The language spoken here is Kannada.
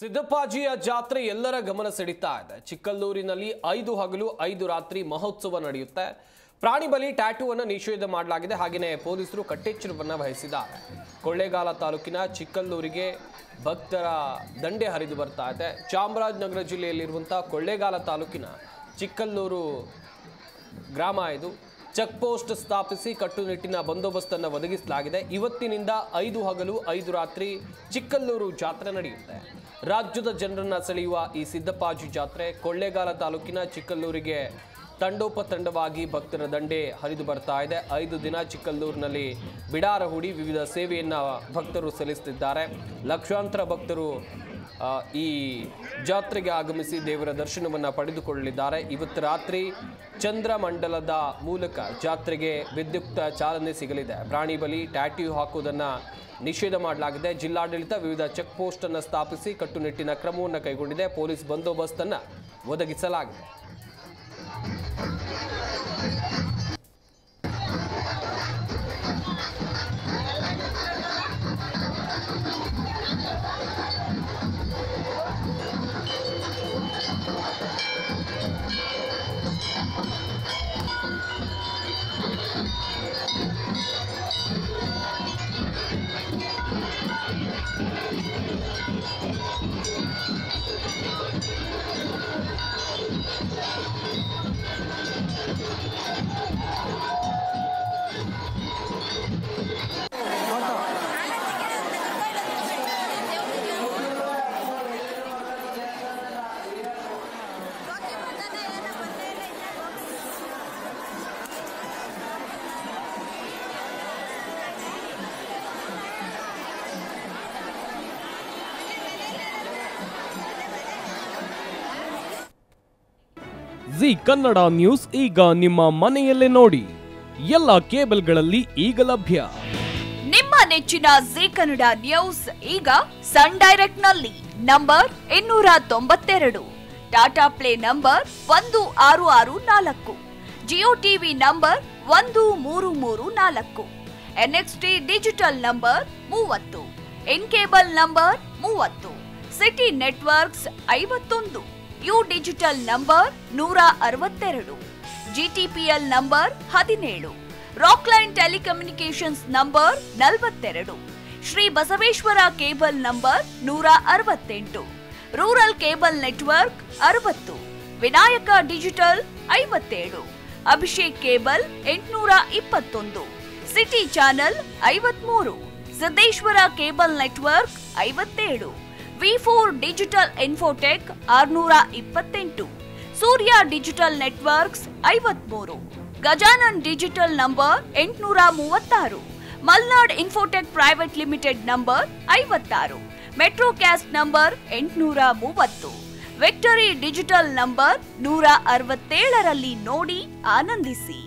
ಸಿದ್ದಪ್ಪಾಜಿಯ ಜಾತ್ರೆ ಎಲ್ಲರ ಗಮನ ಸೆಳೀತಾ ಇದೆ. ಚಿಕ್ಕಲ್ಲೂರಿನಲ್ಲಿ 5 ಹಗಲು 5 ರಾತ್ರಿ ಮಹೋತ್ಸವ ನಡೆಯುತ್ತೆ. ಪ್ರಾಣಿ ಬಲಿ ಟ್ಯಾಟೂವನ್ನು ನಿಷೇಧ ಮಾಡಲಾಗಿದೆ. ಹಾಗೆಯೇ ಪೊಲೀಸರು ಕಟ್ಟೆಚ್ಚರವನ್ನು ವಹಿಸಿದ್ದಾರೆ. ಕೊಳ್ಳೇಗಾಲ ತಾಲೂಕಿನ ಚಿಕ್ಕಲ್ಲೂರಿಗೆ ಭಕ್ತರ ದಂಡೆ ಹರಿದು ಬರ್ತಾ ಇದೆ. ಚಾಮರಾಜನಗರ ಜಿಲ್ಲೆಯಲ್ಲಿರುವಂತಹ ಕೊಳ್ಳೇಗಾಲ ತಾಲೂಕಿನ ಚಿಕ್ಕಲ್ಲೂರು ಗ್ರಾಮ ಇದು. ಚೆಕ್ ಪೋಸ್ಟ್ ಸ್ಥಾಪಿಸಿ ಕಟ್ಟುನಿಟ್ಟಿನ ಬಂದೋಬಸ್ತನ್ನು ಒದಗಿಸಲಾಗಿದೆ. ಇವತ್ತಿನಿಂದ 5 ಹಗಲು 5 ರಾತ್ರಿ ಚಿಕ್ಕಲ್ಲೂರು ಜಾತ್ರೆ ನಡೆಯುತ್ತೆ. ರಾಜ್ಯದ ಜನರನ್ನ ಸೆಳೆಯುವ ಈ ಸಿದ್ದಪ್ಪಾಜಿ ಜಾತ್ರೆ ಕೊಳ್ಳೇಗಾಲ ತಾಲೂಕಿನ ಚಿಕ್ಕಲ್ಲೂರಿಗೆ ತಂಡೋಪತಂಡವಾಗಿ ಭಕ್ತರ ದಂಡೆ ಹರಿದು ಬರ್ತಾ ಇದೆ. 5 ದಿನ ಚಿಕ್ಕಲ್ಲೂರಿನಲ್ಲಿ ಬಿಡಾರ ಹೂಡಿ ವಿವಿಧ ಸೇವೆಯನ್ನು ಭಕ್ತರು ಸಲ್ಲಿಸುತ್ತಿದ್ದಾರೆ. ಲಕ್ಷಾಂತರ ಭಕ್ತರು ಈ ಜಾತ್ರೆಗೆ ಆಗಮಿಸಿ ದೇವರ ದರ್ಶನವನ್ನು ಪಡೆದುಕೊಳ್ಳಲಿದ್ದಾರೆ. ಇವತ್ತು ರಾತ್ರಿ ಚಂದ್ರಮಂಡಲದ ಮೂಲಕ ಜಾತ್ರೆಗೆ ವಿದ್ಯುಕ್ತ ಚಾಲನೆ ಸಿಗಲಿದೆ. ಪ್ರಾಣಿ ಬಲಿ ಟ್ಯಾಟೂ ಹಾಕುವುದನ್ನು ನಿಷೇಧ ಮಾಡಲಾಗಿದೆ. ಜಿಲ್ಲಾಡಳಿತ ವಿವಿಧ ಚೆಕ್ ಪೋಸ್ಟ್ ಅನ್ನು ಸ್ಥಾಪಿಸಿ ಕಟ್ಟುನಿಟ್ಟಿನ ಕ್ರಮವನ್ನು ಕೈಗೊಂಡಿದೆ. ಪೊಲೀಸ್ ಬಂದೋಬಸ್ತನ್ನು ಒದಗಿಸಲಾಗಿದೆ. ಜಿ ಕನ್ನಡ ನ್ಯೂಸ್ ಈಗ ನಿಮ್ಮ ಮನೆಯಲ್ಲೇ ನೋಡಿ. ಎಲ್ಲ ಕೇಬಲ್ಗಳಲ್ಲಿ ಈಗ ಲಭ್ಯ. ನಿಮ್ಮ ನೆಚ್ಚಿನ ಜಿ ಕನ್ನಡ ನ್ಯೂಸ್ ಈಗ ಸನ್ ಡೈರೆಕ್ಟ್ ನಲ್ಲಿ number 292, Tata play number 1664, Jio TV number 1334, NXT digital number 30, in cable number 30, city networks 51, U digital number 162, GTPL number 17, Rockline telecommunications number 42, Shri Basaveshwara cable number 168, rural cable network 60, Vinayaka digital 57, Abhishek cable 821, city channel 53, Siddeshwara cable network 57, V4 digital Infotech 628, Surya digital networks 53, Gajanan digital number 836, Malnad Infotech private limited number 56, Metrocast number 830, Victory digital number 167ರಲ್ಲಿ ನೋಡಿ ಆನಂದಿಸಿ.